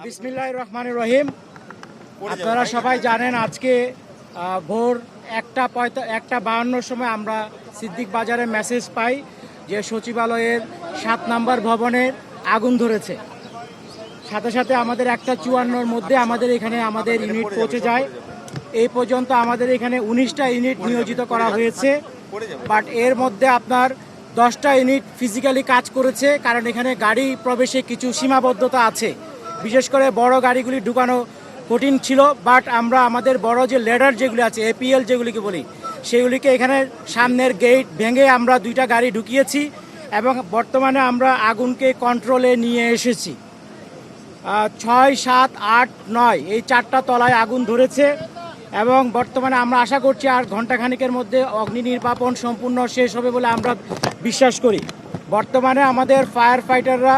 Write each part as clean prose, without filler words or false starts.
বিসমিল্লাহির রহমানির রহিম। আপনারা সবাই জানেন আজকে ভোর 1:52 সময় আমরা সিদ্দিক বাজারে মেসেজ পাই যে সচিবালয়ের 7 নম্বর ভবনের আগুন ধরেছে। সাথে সাথে আমাদের 1:54-র মধ্যে আমাদের এখানে আমাদের ইউনিট পৌঁছে যায়। এই পর্যন্ত আমাদের এখানে 19টা ইউনিট নিয়োজিত করা হয়েছে, বাট এর মধ্যে আপনার 10টা ইউনিট ফিজিক্যালি কাজ করেছে, কারণ এখানে গাড়ি প্রবেশে কিছু সীমাবদ্ধতা আছে। বিশেষ করে বড় গাড়িগুলি ঢুকানো কঠিন ছিল, বাট আমরা আমাদের বড় যে লেডার যেগুলি আছে, এপিএল যেগুলিকে বলি, সেগুলিকে এখানে সামনের গেট ভেঙে আমরা 2টা গাড়ি ঢুকিয়েছি এবং বর্তমানে আমরা আগুনকে কন্ট্রোলে নিয়ে এসেছি। 6, 7, 8, 9 এই 4টা তলায় আগুন ধরেছে এবং বর্তমানে আমরা আশা করছি আর ঘণ্টাখানিকের মধ্যে অগ্নি নির্বাপন সম্পূর্ণ শেষ হবে বলে আমরা বিশ্বাস করি। বর্তমানে আমাদের ফায়ার ফাইটাররা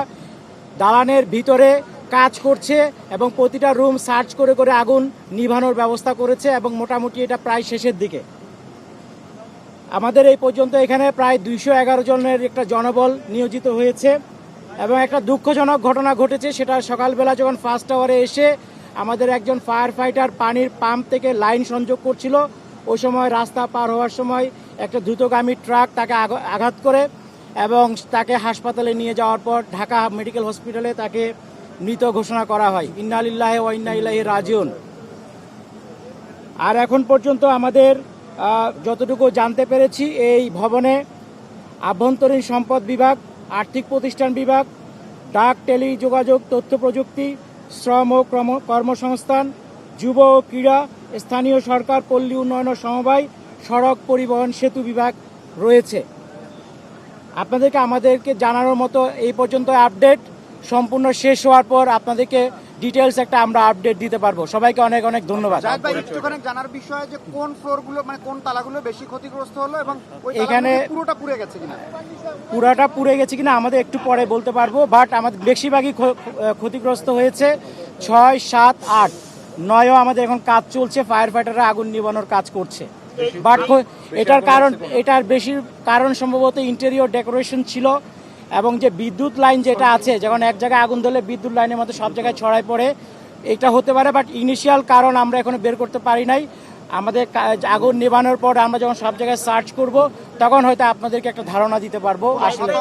দালানের ভিতরে কাজ করছে এবং প্রতিটা রুম সার্চ করে করে আগুন নিভানোর ব্যবস্থা করেছে এবং মোটামুটি এটা প্রায় শেষের দিকে। আমাদের এই পর্যন্ত এখানে প্রায় 211 জনের একটা জনবল নিয়োজিত হয়েছে এবং একটা দুঃখজনক ঘটনা ঘটেছে। সেটা সকালবেলা যখন ফার্স্ট আওয়ারে এসে আমাদের একজন ফায়ার ফাইটার পানির পাম্প থেকে লাইন সংযোগ করছিল, ওই সময় রাস্তা পার হওয়ার সময় একটা দ্রুতগামী ট্রাক তাকে আঘাত করে এবং তাকে হাসপাতালে নিয়ে যাওয়ার পর ঢাকা মেডিকেল হসপিটালে তাকে মৃত ঘোষণা করা হয়। ইন্না লিল্লাহি ওয়া ইন্না ইলাইহি রাজিউন। আর এখন পর্যন্ত আমাদের যতটুকু জানতে পেরেছি, এই ভবনে আভ্যন্তরীণ সম্পদ বিভাগ, আর্থিক প্রতিষ্ঠান বিভাগ, ডাক টেলিযোগাযোগ তথ্য প্রযুক্তি, শ্রম ও কর্মসংস্থান, যুব ও ক্রীড়া, স্থানীয় সরকার, পল্লী উন্নয়ন ও সমবায়, সড়ক পরিবহন সেতু বিভাগ রয়েছে। আমাদেরকে জানানোর মতো এই পর্যন্ত আপডেট। সম্পূর্ণ শেষ হওয়ার পর আপনাদেরকে ডিটেলস একটা আমরা আপডেট দিতে পারবো। সবাইকে অনেক অনেক ধন্যবাদ। একটুখানি জানার বিষয় যে কোন ফ্লোরগুলো, মানে কোন তালাগুলো বেশি ক্ষতিগ্রস্ত হলো এবং এখানে পুরোটা পুড়ে গেছে কিনা? পুরাটা পুড়ে গেছে কিনা আমাদের একটু পরে বলতে পারবো, বাট আমাদের বেশিরভাগই ক্ষতিগ্রস্ত হয়েছে। 6, 7, 8, 9ও আমাদের এখন কাজ চলছে, ফায়ার ফাইটাররা আগুন নিভানোর কাজ করছে। বাট এটার বেশি কারণ সম্ভবত ইন্টেরিয়র ডেকোরেশন ছিল এবং যে বিদ্যুৎ লাইন যেটা আছে, যখন এক জায়গায় আগুন ধরলে বিদ্যুৎ লাইনের মতো সব জায়গায় ছড়ায় পড়ে, এটা হতে পারে। বাট ইনিশিয়াল কারণ আমরা এখনো বের করতে পারি নাই। আমাদের আগুন নেভানোর পর আমরা যখন সব জায়গায় সার্চ করব, তখন হয়তো আপনাদেরকে একটা ধারণা দিতে পারবো। আসলে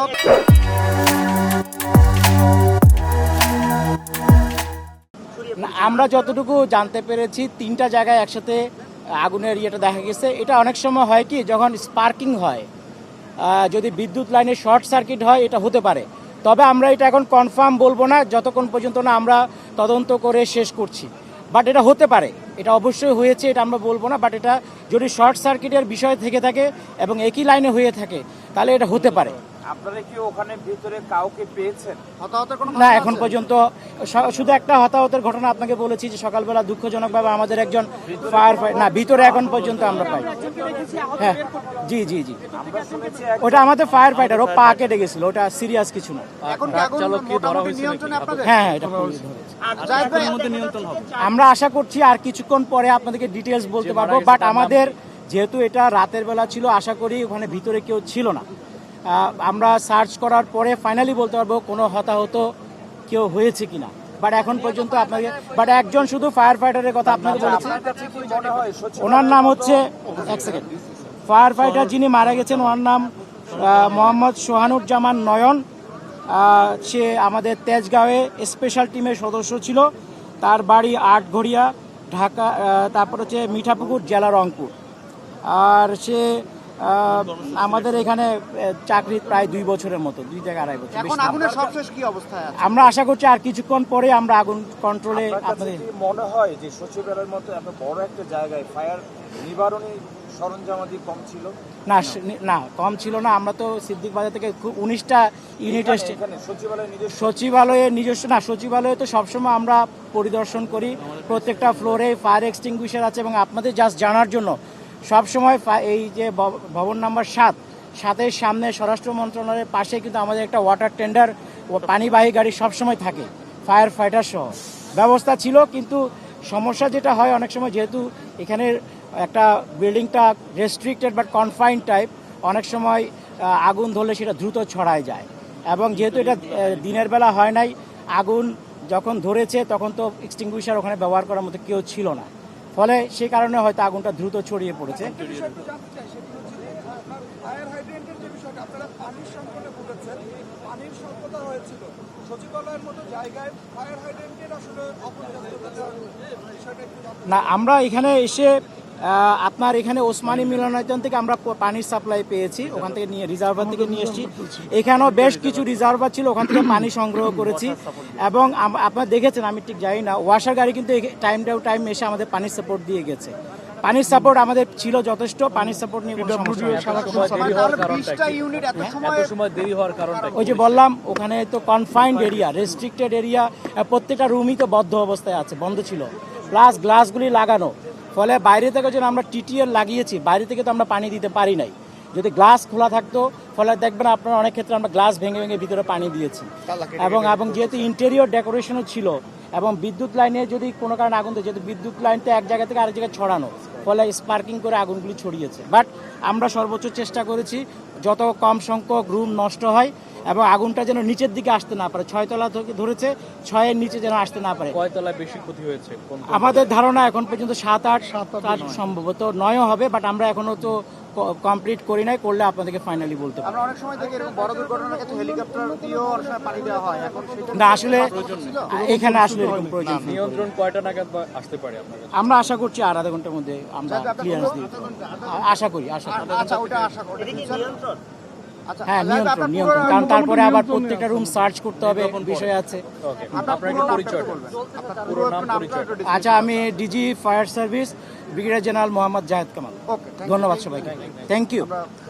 আমরা যতটুকু জানতে পেরেছি, 3টা জায়গায় একসাথে আগুনের ইয়েটা দেখা গেছে। এটা অনেক সময় হয় কি, যখন স্পার্কিং হয়, যদি বিদ্যুৎ লাইনে শর্ট সার্কিট হয়, এটা হতে পারে। তবে আমরা এটা এখন কনফার্ম বলবো না যতক্ষণ পর্যন্ত না আমরা তদন্ত করে শেষ করছি। বাট এটা হতে পারে, এটা অবশ্যই হয়েছে, এটা আমরা বলবো না। বাট এটা যদি শর্ট সার্কিটের বিষয় থেকে থাকে এবং একই লাইনে হয়ে থাকে, তাহলে এটা হতে পারে। আপনারা কি ওখানে ভিতরে কাউকে পেয়েছেন? হতাহতের কোনো না, এখন পর্যন্ত শুধু একটা হতাহতের ঘটনা আপনাকে বলেছি যে সকালবেলা দুঃখজনকভাবে আমাদের একজন ফায়ার ফাইটার, না ভিতরে এখন পর্যন্ত আমরা পাই। হ্যাঁ, জি জি জি, ওটা আমাদের ফায়ার ফাইটার, ও পা কেটে গেছিল, ওটা সিরিয়াস কিছু না। এখন কি আগুন মোটামুটি নিয়ন্ত্রণে আপনাদের? হ্যাঁ, এটা আমরা আশা করছি আর কিছুক্ষণ পরে আপনাদেরকে ডিটেলস বলতে পারবো। বাট আমাদের যেহেতু এটা রাতের বেলা ছিল, আশা করি ওখানে ভিতরে কেউ ছিল না। আমরা সার্চ করার পরে ফাইনালি বলতে পারবো কোনো হতাহত কেউ হয়েছে কিনা। বাট এখন পর্যন্ত আপনাকে একজন শুধু ফায়ার ফাইটারের কথা আপনাকে বলেছি, ওনার নাম হচ্ছে, এক সেকেন্ড, ফায়ার ফাইটার যিনি মারা গেছেন ওনার নাম মোহাম্মদ সোহানুজ্জামান নয়ন। সে আমাদের তেজগাঁওয়ে স্পেশাল টিমের সদস্য ছিল। তার বাড়ি আটঘরিয়া, ঢাকা, তারপর হচ্ছে মিঠাপুকুর, জেলা রংপুর। আর সে আমাদের এখানে চাকরি প্রায় 2 বছরের মতো, 2 থেকে 2.5 বছর। এখন আগুনের সবশেষ কি অবস্থায় আছে? আমরা আশা করছি আর কিছুক্ষণ পরে আমরা আগুন কন্ট্রোলে। আপনাদের মনে হয় যে সচিবালয়ের মতো এত বড় একটা জায়গায় ফায়ার নিবারণী সরঞ্জামাদি কম ছিল? না, কম ছিল না। আমরা তো সিদ্দিক বাজার থেকে 19টা ইউনিট এসছে। সচিবালয়ে নিজস্ব না, সচিবালয়ে তো সবসময় আমরা পরিদর্শন করি, প্রত্যেকটা ফ্লোরে ফায়ার এক্সটিংগুইশার আছে। এবং আপনাদের জাস্ট জানার জন্য, সবসময় এই যে ভবন নাম্বার 7-এর সামনে স্বরাষ্ট্র মন্ত্রণালয়ের পাশে কিন্তু আমাদের একটা ওয়াটার টেন্ডার ও পানিবাহী গাড়ি সবসময় থাকে, ফায়ার ফাইটার সহ ব্যবস্থা ছিল। কিন্তু সমস্যা যেটা হয় অনেক সময়, যেহেতু এখানে একটা বিল্ডিংটা রেস্ট্রিক্টেড বাট কনফাইন্ড টাইপ, অনেক সময় আগুন ধরলে সেটা দ্রুত ছড়ায় যায়। এবং যেহেতু এটা দিনের বেলা হয় নাই, আগুন যখন ধরেছে তখন তো এক্সটিংগুইশার ওখানে ব্যবহার করার মতো কেউ ছিল না, ফলে সেই কারণে হয়তো আগুনটা দ্রুত ছড়িয়ে পড়েছে। ফায়ার হাইড্রেন্টের যে বিষয়টা, আপনারা পানির সংকটে ভুগেছেন, পানির স্বল্পতা হয়েছিল, সচিবালয়ের মতো জায়গায় ফায়ার হাইড্রেন্টের আসলে অপর্যাপ্ততার বিষয়টা একটু জানতে না, আমরা এখানে এসে আপনার এখানে ওসমানী মিলনায়তন থেকে আমরা পানির সাপ্লাই পেয়েছি, ওখান থেকে নিয়ে রিজার্ভার থেকে নিয়ে এসেছি। এখানেও বেশ কিছু রিজার্ভার ছিল, ওখান থেকে পানি সংগ্রহ করেছি। এবং আপনারা দেখেছেন, আমি ঠিক জানি না, ওয়াসার গাড়ি কিন্তু টাইম টু টাইম এসে আমাদের পানির সাপোর্ট দিয়ে গেছে। পানির সাপোর্ট আমাদের ছিল যথেষ্ট, পানির সাপোর্ট নিয়ে কোনো সমস্যা নেই। তাহলে 20টা ইউনিট এত সময় দেরি হওয়ার কারণটা ওই যে বললাম, ওখানে তো কনফাইন্ড এরিয়া, রেস্ট্রিক্টেড এরিয়া, প্রত্যেকটা রুমই তো বদ্ধ অবস্থায় আছে, বন্ধ ছিল, প্লাস গ্লাসগুলি লাগানো, ফলে বাইরে থেকে যেন আমরা টিটিএল লাগিয়েছি, বাইরে থেকে তো আমরা পানি দিতে পারি নাই। যদি গ্লাস খোলা থাকতো, ফলে দেখবেন আপনারা অনেক ক্ষেত্রে আমরা গ্লাস ভেঙে ভেঙে ভিতরে পানি দিয়েছি। এবং যেহেতু ইন্টেরিয়র ডেকোরেশনও ছিল, এবং বিদ্যুৎ লাইনে যদি কোনো কারণে আগুন দেয়, যেহেতু বিদ্যুৎ লাইনটা এক জায়গা থেকে আরেক জায়গায় ছড়ানো, ফলে স্পার্কিং করে আগুনগুলি ছড়িয়েছে। বাট আমরা সর্বোচ্চ চেষ্টা করেছি যত কম সংখ্যক রুম নষ্ট হয় এবং আগুনটা যেন নিচের দিকে আসতে না পারে। 6 তলা থেকে ধরেছে, 6-এর নিচে যেন আসতে না পারে। কয় তলায় বেশি ক্ষতি হয়েছে? আমাদের ধারণা এখন পর্যন্ত 7-8, সম্ভবত 9ও হবে, বাট আমরা এখনো তো কমপ্লিট করি নাই, করলে আপনাদেরকে ফাইনালি বলতে পারবো। আমরা অনেক সময় দেখি এরকম বড় দুর্ঘটনার ক্ষেত্রে হেলিকপ্টার দিয়েও অনেক সময় পানি দেওয়া হয়, এখন সেটা না, আসলে এখানে আসলে এরকম প্রয়োজন নেই। নিয়ন্ত্রণ কয়টা নাগাদ আসতে পারে আপনার কাছে? আমরা আশা করছি আর আধা ঘন্টার মধ্যে আমরা ক্লিয়ারেন্স দিয়ে দিতে পারবো। আশা করি। আচ্ছা, ওটা আশা করি। আচ্ছা, হ্যাঁ, নিয়ন্ত্রণ, কারণ তারপরে আবার প্রত্যেকটা রুম সার্চ করতে হবে, বিষয় আছে। ওকে, আপনার আপনার পুরো পরিচয় নামটা বলবেন। আপনার পুরো নাম, পরিচয়। আচ্ছা, আমি DG fire service brigadier general Mohammad Zahed Kamal. Okay, ধন্যবাদ সবাইকে, থ্যাংক ইউ। আমরা